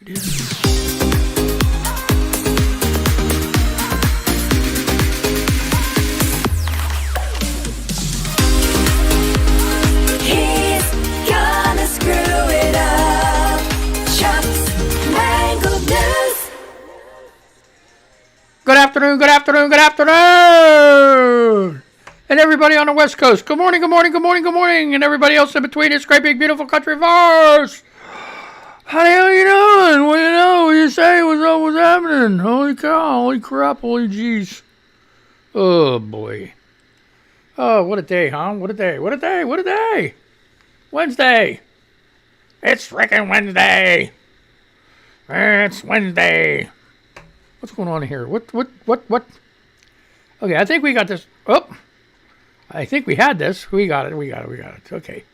it is. He's gonna screw it up. Chuck's Mangled News. Good afternoon, good afternoon, good afternoon! And everybody on the West Coast, good morning, good morning, good morning, good morning! And everybody else in between this great big beautiful country of ours! How the hell you doing? What do you know? What do you say? What's up? What's happening? Holy cow, holy crap, holy jeez. Oh boy. Oh, what a day, huh? What a day, what a day, what a day! Wednesday! It's frickin' Wednesday! It's Wednesday! What's going on here? What? Okay, I think we got this. Oh, I think we had this. We got it. Okay.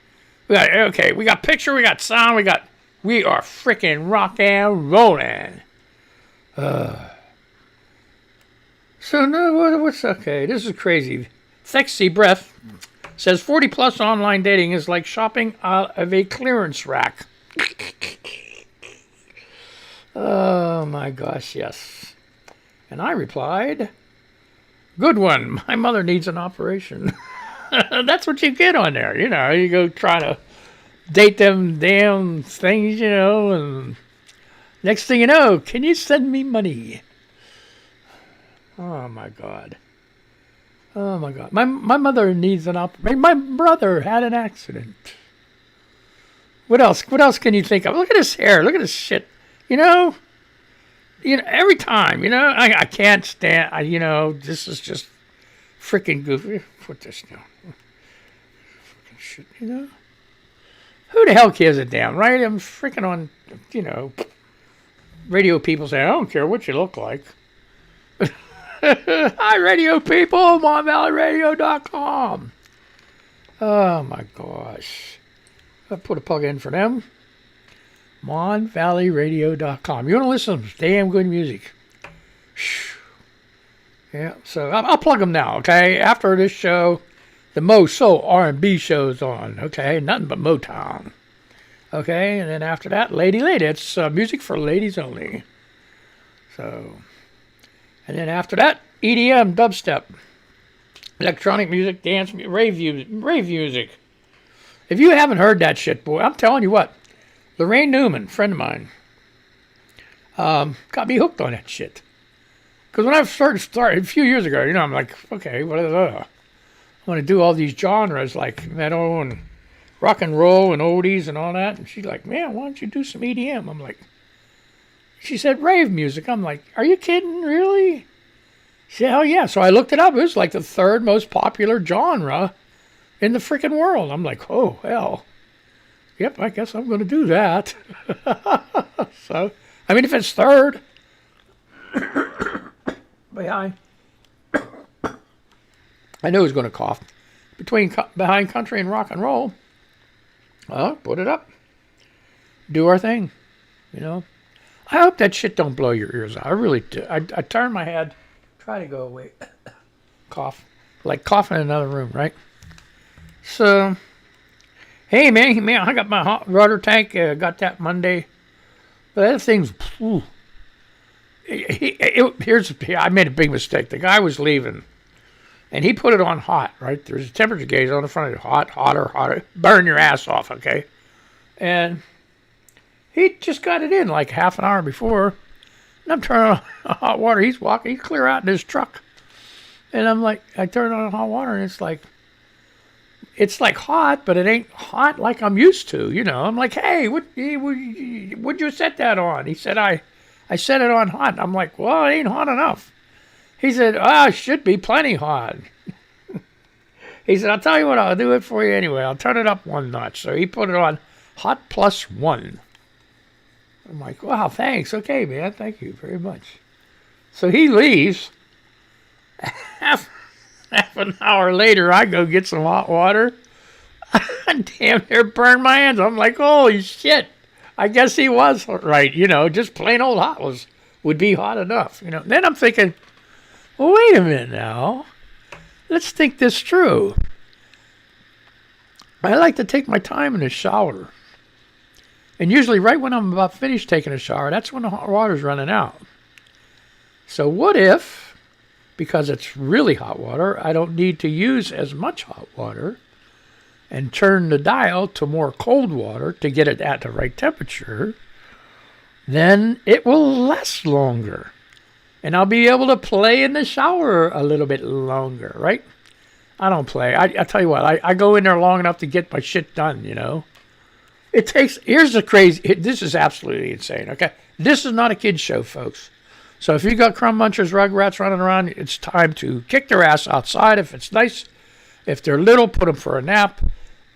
We got picture, we got sound, we are freaking rock and rolling. So, no, what's okay? This is crazy. Sexy Breath says 40 plus online dating is like shopping out of a clearance rack. Oh my gosh, yes. And I replied, good one. My mother needs an operation. That's what you get on there. You know, you go try to date them damn things, you know, and next thing you know, can you send me money? Oh, my God. Oh, my God. My mother needs an operation. My brother had an accident. What else? What else can you think of? Look at his hair. Look at his shit. You know, every time, I can't stand, this is just freaking goofy. Put this down. Freaking shit, Who the hell cares a damn, right? I'm freaking on, radio people say, I don't care what you look like. Hi, radio people, MonValleyRadio.com. Oh, my gosh. I put a plug in for them. MonValleyRadio.com. You want to listen to some damn good music. Yeah, so I'll plug them now, okay? After this show, the Mo Soul R&B show's on, okay? Nothing but Motown. Okay, and then after that, Lady. It's music for ladies only. So, and then after that, EDM, dubstep, electronic music, dance, rave music. If you haven't heard that shit, boy, I'm telling you what. Lorraine Newman, friend of mine, got me hooked on that shit. Because when I started a few years ago, I'm like, okay, what is that? I want to do all these genres like metal and rock and roll and oldies and all that. And she's like, man, why don't you do some EDM? I'm like, she said rave music. I'm like, are you kidding? Really? She said, hell yeah. So I looked it up. It was like the third most popular genre in the freaking world. I'm like, oh, hell. Yep, I guess I'm going to do that. So, I mean, if it's third, behind, I knew he was going to cough. Behind country and rock and roll, put it up. Do our thing, I hope that shit don't blow your ears out. I really do. I turn my head, try to go away, cough, like coughing in another room, right? So. Hey, man, I got my hot water tank. Got that Monday. But that thing's... I made a big mistake. The guy was leaving, and he put it on hot, right? There's a temperature gauge on the front of it. Hot, hotter. Burn your ass off, okay? And he just got it in like half an hour before. And I'm turning on hot water. He's walking. He's clear out in his truck. And I'm like, I turn on hot water, and it's like hot, but it ain't hot like I'm used to, I'm like, hey, what'd you set that on? He said, I set it on hot. I'm like, well, it ain't hot enough. He said, it should be plenty hot. He said, I'll tell you what, I'll do it for you anyway. I'll turn it up one notch. So he put it on hot +1. I'm like, wow, thanks. Okay, man, thank you very much. So he leaves. Half an hour later, I go get some hot water. Damn near burned my hands. I'm like, holy shit. I guess he was right. Just plain old hot would be hot enough. Then I'm thinking, well, wait a minute now. Let's think this through. I like to take my time in the shower. And usually right when I'm about finished taking a shower, that's when the hot water's running out. So what if, because it's really hot water, I don't need to use as much hot water and turn the dial to more cold water to get it at the right temperature, then it will last longer. And I'll be able to play in the shower a little bit longer, right? I don't play. I tell you what, I go in there long enough to get my shit done, you know? It takes, here's the crazy, this is absolutely insane, okay? This is not a kid's show, folks. So if you got crumb munchers, rugrats running around, it's time to kick their ass outside if it's nice. If they're little, put them for a nap.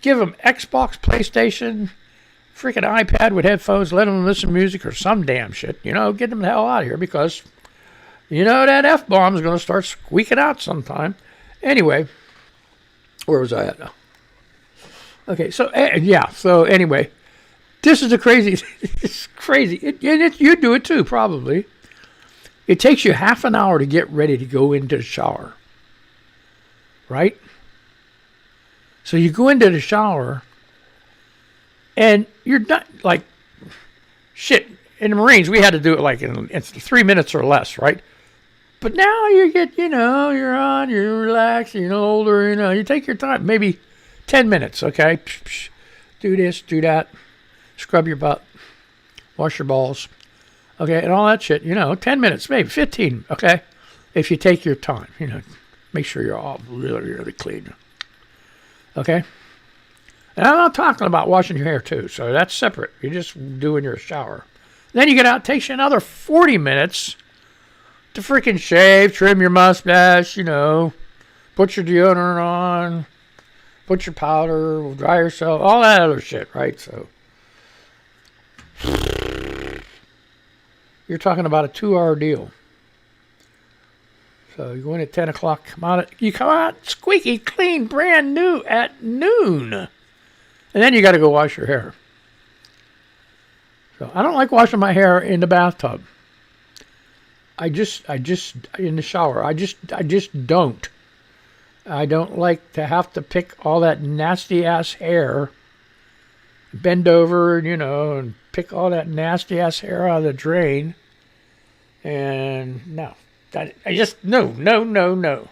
Give them Xbox, PlayStation, freaking iPad with headphones, let them listen to music or some damn shit, you know? Get them the hell out of here because, you know, that F-bomb is going to start squeaking out sometime. Anyway, where was I at now? Okay, so anyway, this is the crazy. It's crazy. You do it too, probably. It takes you half an hour to get ready to go into the shower, right? So you go into the shower, and you're not like shit. In the Marines, we had to do it like in 3 minutes or less, right? But now you get, you know, you're relaxed, you're older, you know, you take your time, maybe 10 minutes, okay? Do this, do that, scrub your butt, wash your balls, okay, and all that shit, you know, 10 minutes, maybe 15, okay? If you take your time, you know, make sure you're all really, really clean, okay? And I'm not talking about washing your hair too, so that's separate. You're just doing your shower. Then you get out, it takes you another 40 minutes to freaking shave, trim your mustache, you know, put your deodorant on, put your powder, dry yourself, all that other shit, right? So you're talking about a 2-hour deal. So you go in at 10 o'clock, you come out squeaky clean, brand new at noon. And then you got to go wash your hair. So I don't like washing my hair in the bathtub. I just in the shower. I just don't. I don't like to have to pick all that nasty ass hair, bend over, you know, and pick all that nasty ass hair out of the drain. And no, no.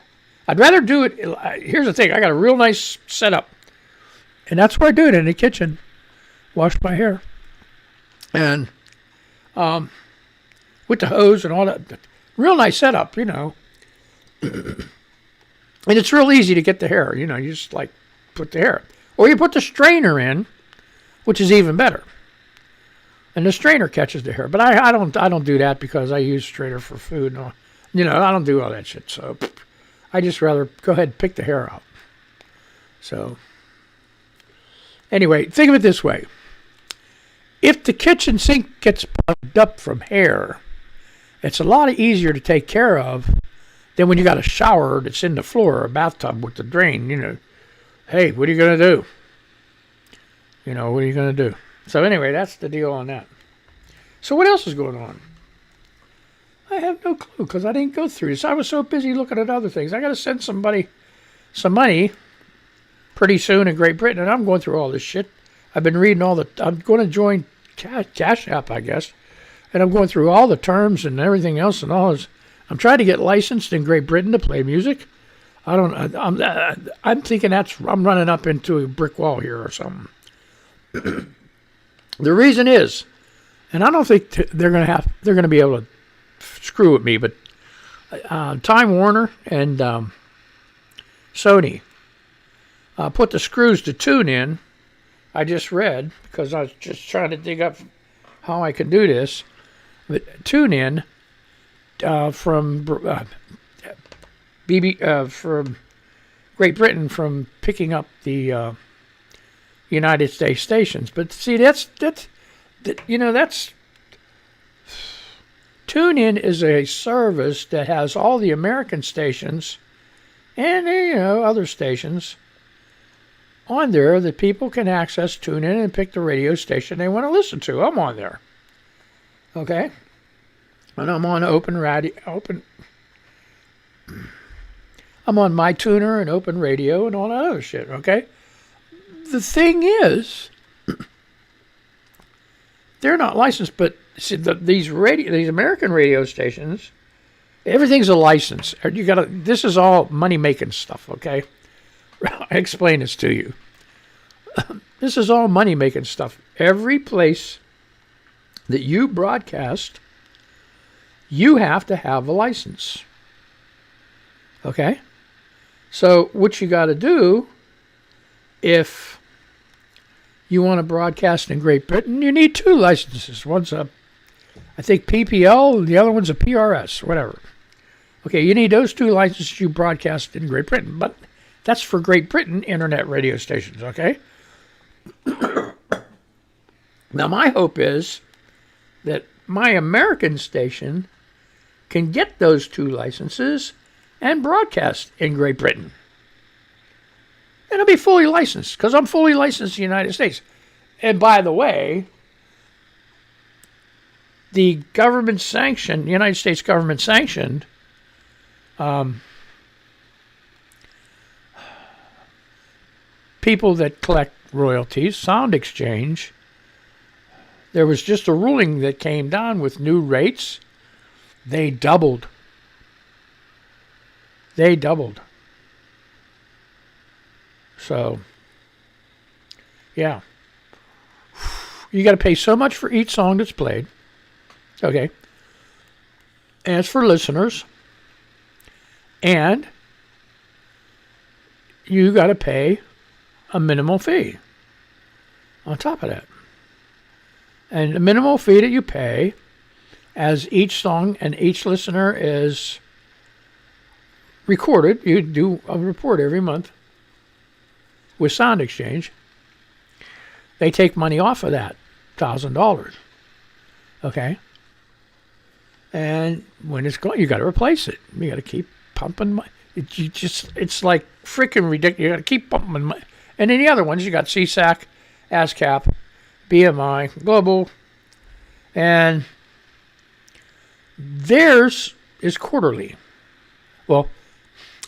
I'd rather do it. Here's the thing. I got a real nice setup, and that's where I do it, in the kitchen. Wash my hair, and with the hose and all that. Real nice setup, you know. And it's real easy to get the hair, you know. You just like put the hair, or you put the strainer in, which is even better. And the strainer catches the hair, but I don't do that because I use strainer for food. And all, you know, I don't do all that shit. So I just rather go ahead and pick the hair out. So anyway, think of it this way: if the kitchen sink gets plugged up from hair, it's a lot easier to take care of than when you got a shower that's in the floor or a bathtub with the drain, you know. Hey, what are you going to do? You know, what are you going to do? So anyway, that's the deal on that. So what else is going on? I have no clue because I didn't go through this. I was so busy looking at other things. I got to send somebody some money pretty soon in Great Britain, and I'm going through all this shit. I've been reading I'm going to join Cash App, I guess, and I'm going through all the terms and everything else and all this. I'm trying to get licensed in Great Britain to play music. I'm thinking I'm running up into a brick wall here or something. The reason is, and I don't think they're going to be able to screw with me, but Time Warner and Sony put the screws to tune in. I just read, because I was just trying to dig up how I can do this, but tune in from from Great Britain from picking up the United States stations. But see, that's TuneIn is a service that has all the American stations and other stations on there that people can access, tune in, and pick the radio station they want to listen to. I'm on there. Okay? And I'm on I'm on MyTuner and Open Radio and all that other shit, okay? The thing is, they're not licensed, but see, these American radio stations, everything's a license. This is all money making stuff, okay? I explain this to you. This is all money making stuff. Every place that you broadcast, you have to have a license. Okay? So what you got to do, if you want to broadcast in Great Britain, you need 2 licenses. One's I think PPL, and the other one's a PRS, whatever. Okay, you need those 2 licenses you broadcast in Great Britain, but that's for Great Britain internet radio stations, okay? Now, my hope is that my American station can get those 2 licenses and broadcast in Great Britain. And it'll be fully licensed, because I'm fully licensed in the United States. And by the way, the government sanctioned, United States government sanctioned, people that collect royalties, Sound Exchange, there was just a ruling that came down with new rates. They doubled. So, yeah. You got to pay so much for each song that's played. Okay. And it's for listeners. And you got to pay a minimal fee on top of that. And the minimal fee that you pay, as each song and each listener is recorded, you do a report every month with Sound Exchange, they take money off of that, $1,000. Okay? And when it's gone, you got to replace it. You got to keep pumping money. It's like freaking ridiculous. You got to keep pumping money. And then the other ones, you got CSAC, ASCAP, BMI, Global, and theirs is quarterly. Well,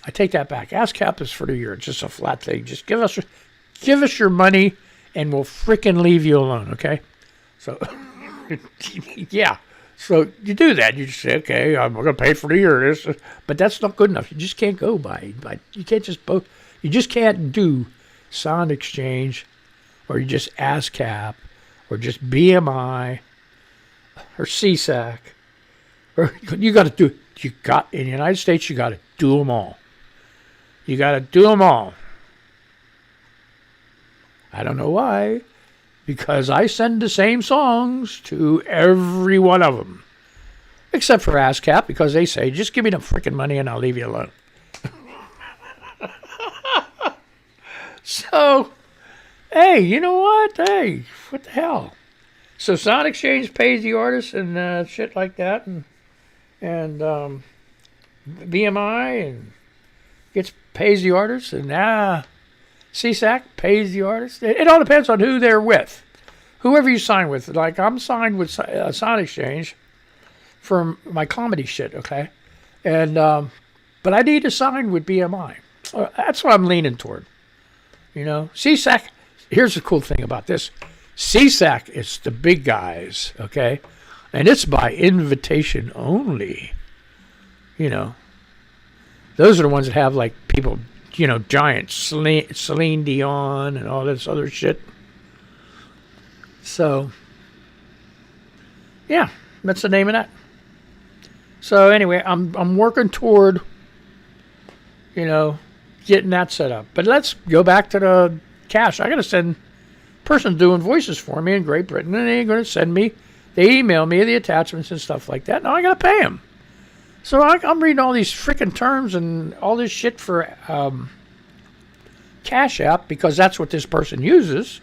I take that back. ASCAP is for the year. It's just a flat thing. Just give us your money, and we'll freaking leave you alone. Okay? So, yeah. So you do that. You just say, okay, I'm going to pay for the year. But that's not good enough. You just can't go by. You can't just both. You just can't do Sound Exchange, or you just ASCAP, or just BMI, or CSAC, or you got to do. In the United States, you got to do them all. You got to do them all. I don't know why, because I send the same songs to every one of them, except for ASCAP, because they say, just give me the freaking money and I'll leave you alone. So, hey, you know what? Hey, what the hell? So Sound Exchange pays the artists and shit like that, and BMI and pays the artists, and CSAC pays the artists. It all depends on who they're with, whoever you sign with. Like I'm signed with Sound Exchange for my comedy shit, okay, and but I need to sign with BMI. That's what I'm leaning toward. You know, CSAC. Here's the cool thing about this: CSAC is the big guys, okay, and it's by invitation only. You know, those are the ones that have like people, you know, giant Celine Dion and all this other shit. So, yeah, that's the name of that. So anyway, I'm working toward, you know, getting that set up. But let's go back to the cash. I got to send person doing voices for me in Great Britain, and they're going to send me. They email me the attachments and stuff like that. Now I got to pay them. So I'm reading all these freaking terms and all this shit for Cash App, because that's what this person uses.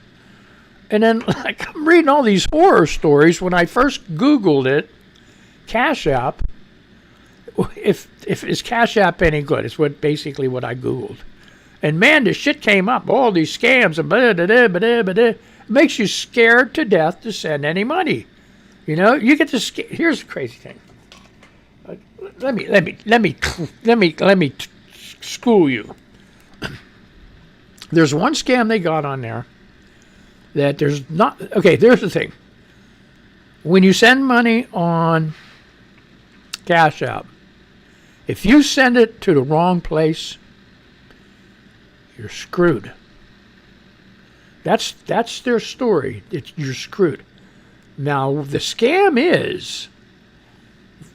And then like I'm reading all these horror stories. When I first Googled it, Cash App, if is Cash App any good? It's basically what I Googled. And man, this shit came up. All these scams and blah, blah, blah, blah, blah. It makes you scared to death to send any money. You know, you get to. Here's the crazy thing. Let me school you. There's one scam they got on there that there's not. Okay, there's the thing. When you send money on Cash App, if you send it to the wrong place, you're screwed. That's their story. You're screwed. Now, the scam is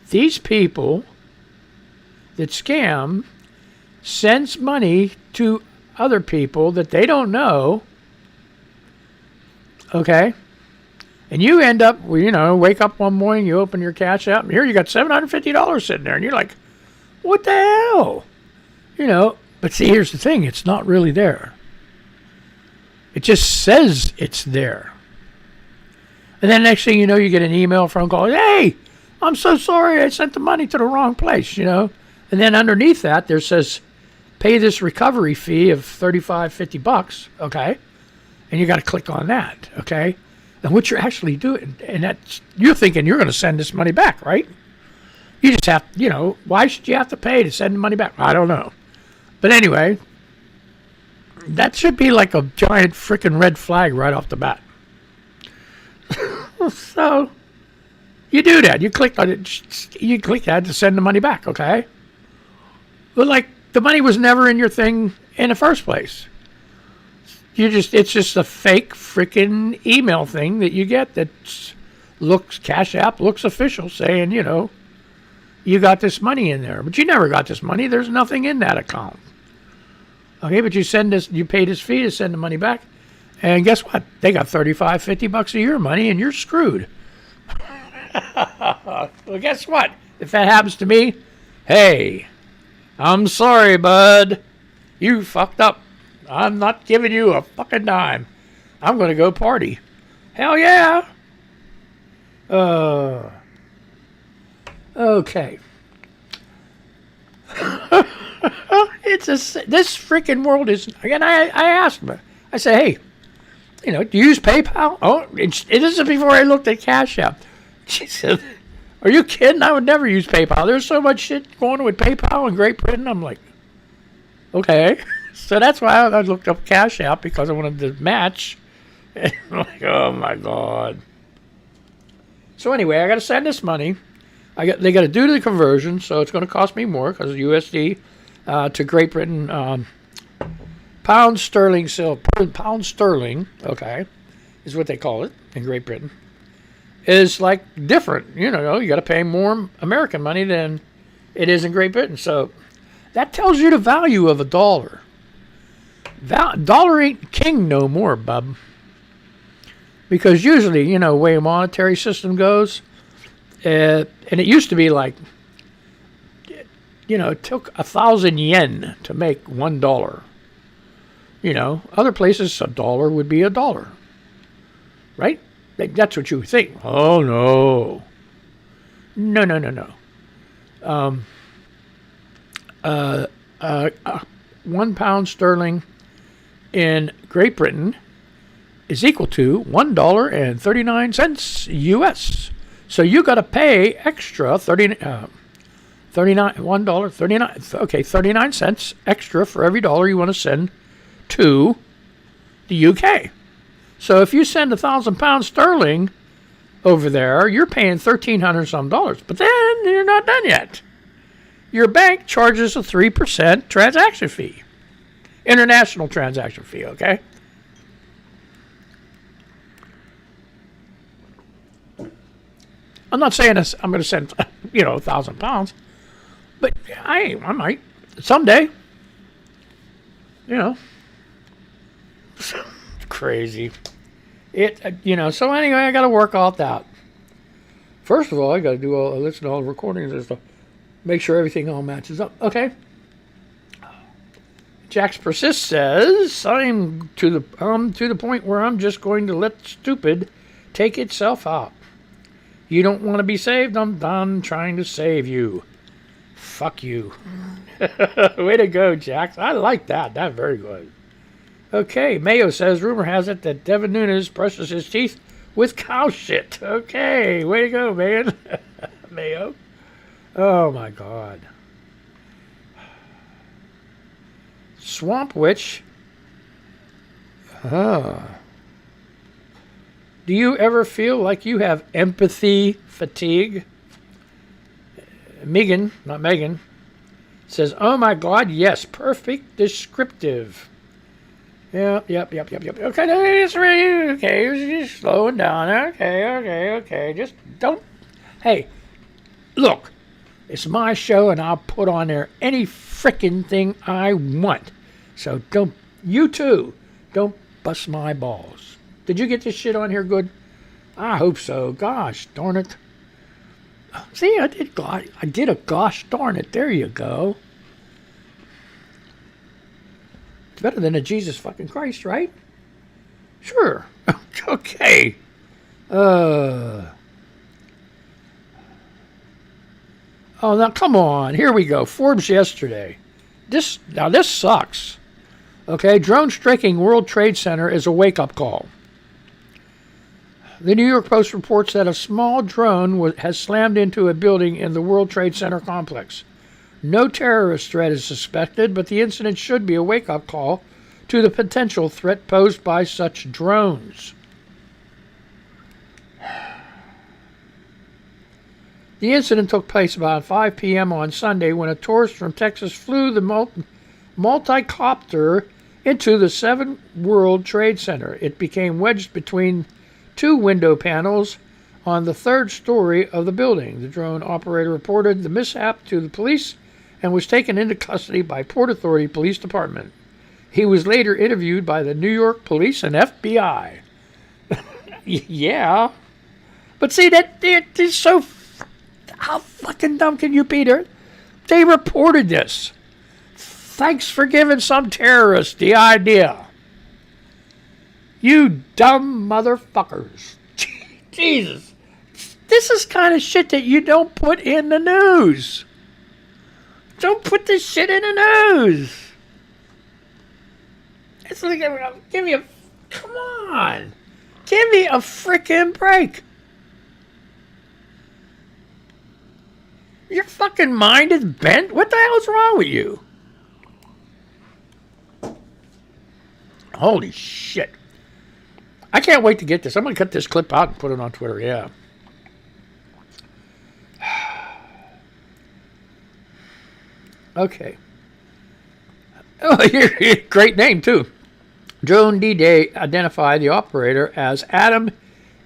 these people that scam sends money to other people that they don't know, okay? And you end up, wake up one morning, you open your Cash App, and here you got $750 sitting there, and you're like, what the hell? But see, here's the thing, it's not really there. It just says it's there. And then next thing you know, you get an email, phone call, hey, I'm so sorry, I sent the money to the wrong place, And then underneath that, there says, pay this recovery fee of $35-50, okay? And you got to click on that, okay? And what you're actually doing, and that's, you're thinking you're going to send this money back, right? You just have, why should you have to pay to send the money back? I don't know. But anyway, that should be like a giant freaking red flag right off the bat. So, you do that. You click on it. You click that to send the money back, okay? But like, the money was never in your thing in the first place. It's just a fake freaking email thing that you get that Cash App looks official, saying, you got this money in there. But you never got this money. There's nothing in that account. Okay, but you pay this fee to send the money back. And guess what? They got $35-50 a year money, and you're screwed. Well, guess what? If that happens to me, hey, I'm sorry, bud. You fucked up. I'm not giving you a fucking dime. I'm going to go party. Hell yeah. Okay. This freaking world is, again, I asked him, I said, hey, do you use PayPal? Oh, this is before I looked at Cash App. She said, are you kidding? I would never use PayPal. There's so much shit going on with PayPal in Great Britain. I'm like, okay. So that's why I looked up Cash App, because I wanted to match. And I'm like, oh my God. So anyway, I got to send this money. They got to do the conversion, so it's going to cost me more because USD to Great Britain. Pound sterling, okay, is what they call it in Great Britain, is like different. You got to pay more American money than it is in Great Britain. So that tells you the value of a dollar. Dollar ain't king no more, bub. Because usually, the way a monetary system goes, and it used to be like, it took 1,000 yen to make $1. Other places, a dollar would be a dollar. Right? That's what you would think. Oh, no. No. 1 pound sterling in Great Britain is equal to $1.39 US. So you got to pay extra 39 cents extra for every dollar you want to send to the UK. So if you send 1,000 pounds sterling over there, you're paying $1,300 some dollars. But then you're not done yet. Your bank charges a 3% transaction fee. International transaction fee, okay? I'm not saying this, I'm going to send, 1,000 pounds, but I might someday. Crazy. So anyway, I got to work all that. First of all, I got to listen to all the recordings and stuff, make sure everything all matches up. Okay. Jax Persist says, I'm to the point where I'm just going to let stupid take itself out. You don't want to be saved? I'm done trying to save you. Fuck you. Way to go, Jax. I like that. That's very good. Okay, Mayo says, rumor has it that Devin Nunes brushes his teeth with cow shit. Okay, way to go, man. Mayo. Oh, my God. Swamp Witch. Do you ever feel like you have empathy fatigue? Megan, not Megan, says, oh my God, yes, perfect descriptive. Yep. Okay, it's really, okay, just slowing down. Okay. Just don't, hey, look, it's my show and I'll put on there any frickin' thing I want. So you too, don't bust my balls. Did you get this shit on here good? I hope so. Gosh darn it. See, I did a gosh darn it. There you go. It's better than a Jesus fucking Christ, right? Sure. Okay. Oh, now come on. Here we go. Forbes yesterday. This sucks. Okay, drone striking World Trade Center is a wake-up call. The New York Post reports that a small drone has slammed into a building in the World Trade Center complex. No terrorist threat is suspected, but the incident should be a wake-up call to the potential threat posed by such drones. The incident took place about 5 p.m. on Sunday when a tourist from Texas flew the multi-copter into the 7 World Trade Center. It became wedged between 2 window panels on the 3rd story of the building. The drone operator reported the mishap to the police and was taken into custody by Port Authority Police Department. He was later interviewed by the New York Police and FBI. Yeah. But see, that is so... How fucking dumb can you be there? They reported this. Thanks for giving some terrorists the idea. You dumb motherfuckers. Jesus. This is kind of shit that you don't put in the news. Don't put this shit in the news. It's like, give me a... Come on. Give me a frickin' break. Your fucking mind is bent? What the hell's wrong with you? Holy shit. I can't wait to get this. I'm going to cut this clip out and put it on Twitter, yeah. Okay. Oh, great name, too. Drone D-Day identified the operator as Adam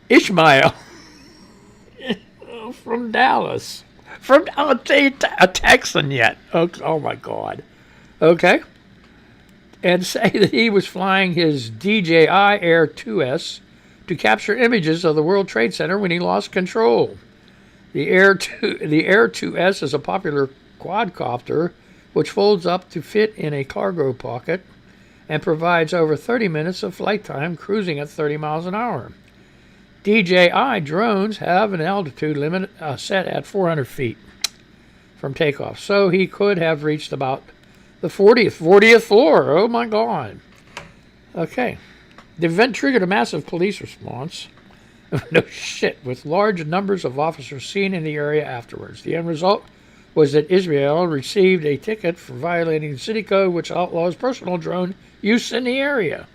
Ishmael from Dallas. I'll tell you, a Texan yet. Oh my God. Okay. And say that he was flying his DJI Air 2S to capture images of the World Trade Center when he lost control. The Air 2S is a popular quadcopter which folds up to fit in a cargo pocket and provides over 30 minutes of flight time cruising at 30 miles an hour. DJI drones have an altitude limit set at 400 feet from takeoff, so he could have reached about the 40th floor. Oh my God. Okay. The event triggered a massive police response. No shit, with large numbers of officers seen in the area afterwards. The end result was that Israel received a ticket for violating the city code, which outlaws personal drone use in the area.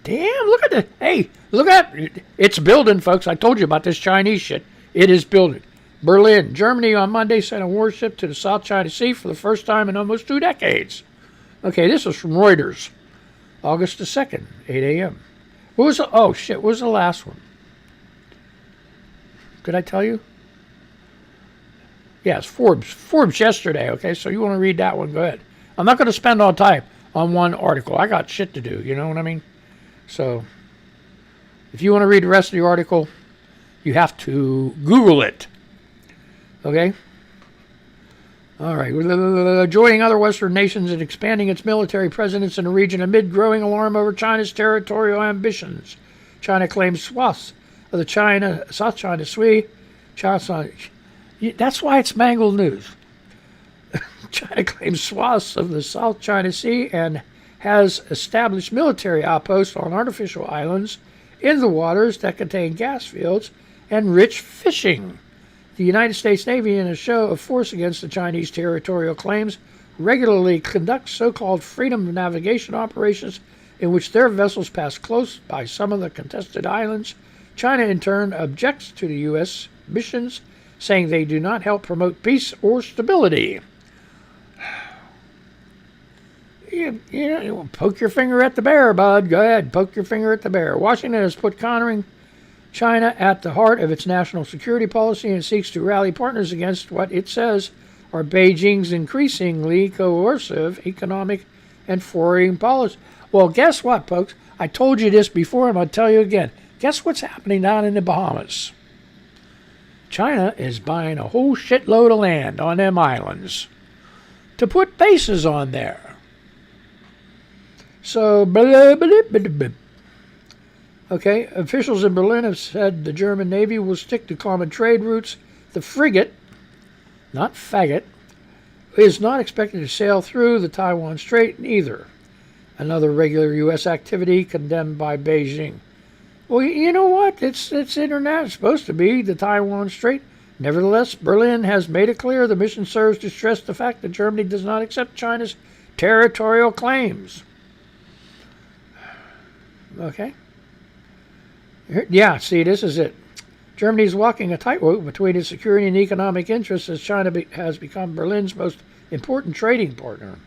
Damn, look at that. Hey, look at it. It's building, folks. I told you about this Chinese shit. It is building. Berlin, Germany on Monday sent a warship to the South China Sea for the first time in almost 2 decades. Okay, this was from Reuters. August the 2nd, 8 a.m. What was the, oh shit, what was the last one? Did I tell you? Yes, Forbes yesterday, okay? So you want to read that one, go ahead. I'm not going to spend all time on one article. I got shit to do, you know what I mean? So, if you want to read the rest of the article, you have to Google it. Okay? All right. Joining other Western nations in expanding its military presence in the region amid growing alarm over China's territorial ambitions. China claims swaths of the South China Sea. That's why it's Mangled news. China claims swaths of the South China Sea and has established military outposts on artificial islands in the waters that contain gas fields and rich fishing. The United States Navy, in a show of force against the Chinese territorial claims, regularly conduct so-called freedom of navigation operations in which their vessels pass close by some of the contested islands. China, in turn, objects to the U.S. missions, saying they do not help promote peace or stability. You poke your finger at the bear, bud. Go ahead, poke your finger at the bear. Washington has put countering China at the heart of its national security policy and seeks to rally partners against what it says are Beijing's increasingly coercive economic and foreign policy. Well, guess what, folks? I told you this before, I'm going to tell you again. Guess what's happening down in the Bahamas? China is buying a whole shitload of land on them islands to put bases on there. So, blah, blah, blah, blah. Okay, officials in Berlin have said the German Navy will stick to common trade routes. The frigate, not faggot, is not expected to sail through the Taiwan Strait either. Another regular U.S. activity condemned by Beijing. Well, you know what? It's international. It's supposed to be the Taiwan Strait. Nevertheless, Berlin has made it clear the mission serves to stress the fact that Germany does not accept China's territorial claims. Okay. Yeah, see, this is it. Germany is walking a tightrope between its security and economic interests as China has become Berlin's most important trading partner.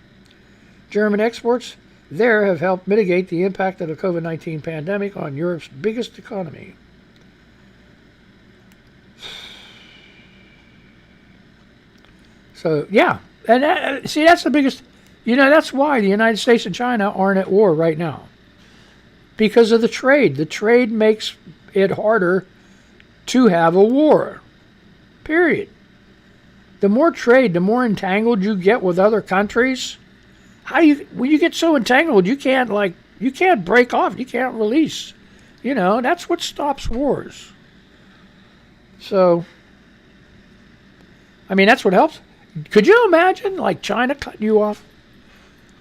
German exports there have helped mitigate the impact of the COVID-19 pandemic on Europe's biggest economy. So, yeah. And see, that's the biggest... that's why the United States and China aren't at war right now. Because of the trade. The trade makes it harder to have a war. Period. The more trade, the more entangled you get with other countries. When you get so entangled, you can't break off. You can't release. That's what stops wars. So, that's what helps. Could you imagine, China cutting you off?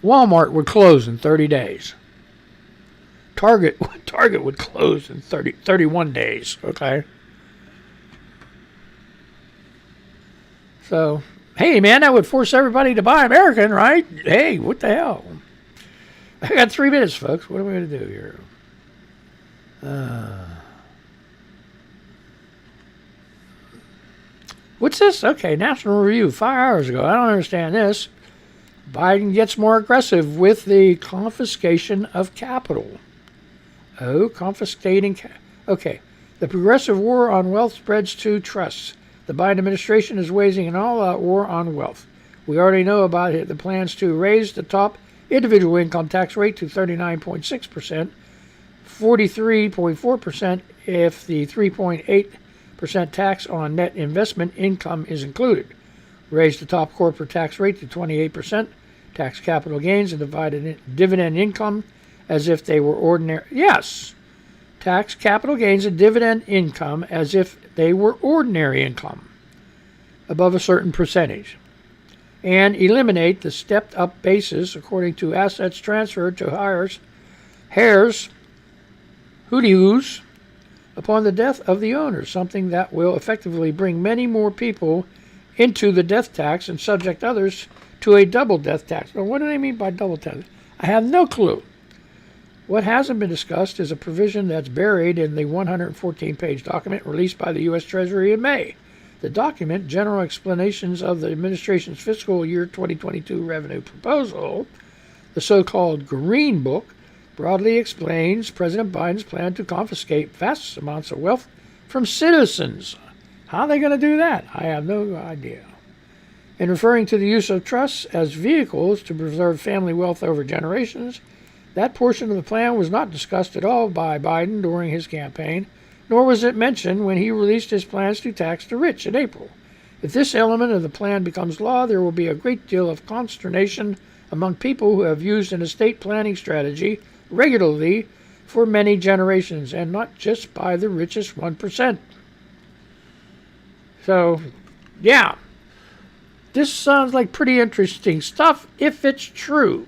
Walmart would close in 30 days. Target would close in 31 days, okay? So, hey, man, that would force everybody to buy American, right? Hey, what the hell? I got 3 minutes, folks. What am I going to do here? What's this? Okay, National Review, 5 hours ago. I don't understand this. Biden gets more aggressive with the confiscation of capital. Oh, confiscating... Okay. The progressive war on wealth spreads to trusts. The Biden administration is waging an all-out war on wealth. We already know about the plans to raise the top individual income tax rate to 39.6%, 43.4% if the 3.8% tax on net investment income is included. Raise the top corporate tax rate to 28%, tax capital gains and dividend income as if they were ordinary. Yes, tax capital gains and dividend income as if they were ordinary income above a certain percentage. And eliminate the stepped-up basis according to assets transferred to heirs, hooty-hoos, upon the death of the owner, something that will effectively bring many more people into the death tax and subject others to a double death tax. Now, what do they mean by double tax? I have no clue. What hasn't been discussed is a provision that's buried in the 114-page document released by the U.S. Treasury in May. The document, General Explanations of the Administration's Fiscal Year 2022 Revenue Proposal, the so-called Green Book, broadly explains President Biden's plan to confiscate vast amounts of wealth from citizens. How are they going to do that? I have no idea. In referring to the use of trusts as vehicles to preserve family wealth over generations, that portion of the plan was not discussed at all by Biden during his campaign, nor was it mentioned when he released his plans to tax the rich in April. If this element of the plan becomes law, there will be a great deal of consternation among people who have used an estate planning strategy regularly for many generations, and not just by the richest 1%. So, yeah, this sounds like pretty interesting stuff if it's true.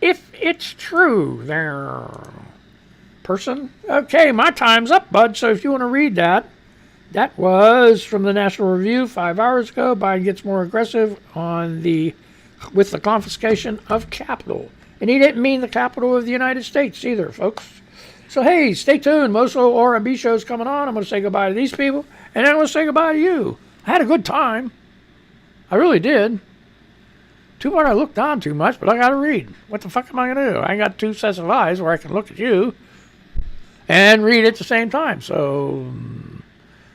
If it's true, there, person. Okay, my time's up, bud. So if you want to read that, that was from the National Review 5 hours ago. Biden gets more aggressive on the with the confiscation of capital. And he didn't mean the capital of the United States either, folks. So, hey, stay tuned. Moso R&B show's coming on. I'm going to say goodbye to these people, and then I'm going to say goodbye to you. I had a good time. I really did. Too bad I looked on too much, but I got to read. What the fuck am I going to do? I got two sets of eyes where I can look at you and read at the same time. So,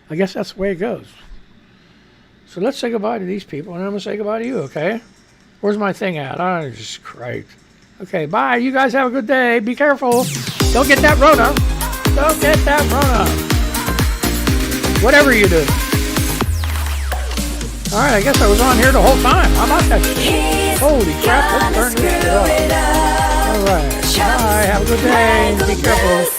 I guess that's the way it goes. So let's say goodbye to these people, and I'm going to say goodbye to you, okay? Where's my thing at? Oh, Jesus Christ. Okay, bye. You guys have a good day. Be careful. Don't get that Rona. Don't get that Rona. Whatever you do. All right, I guess I was on here the whole time. How about that shit? Holy crap, let's turn this shit off. All right. Bye. Have a good day. Be careful.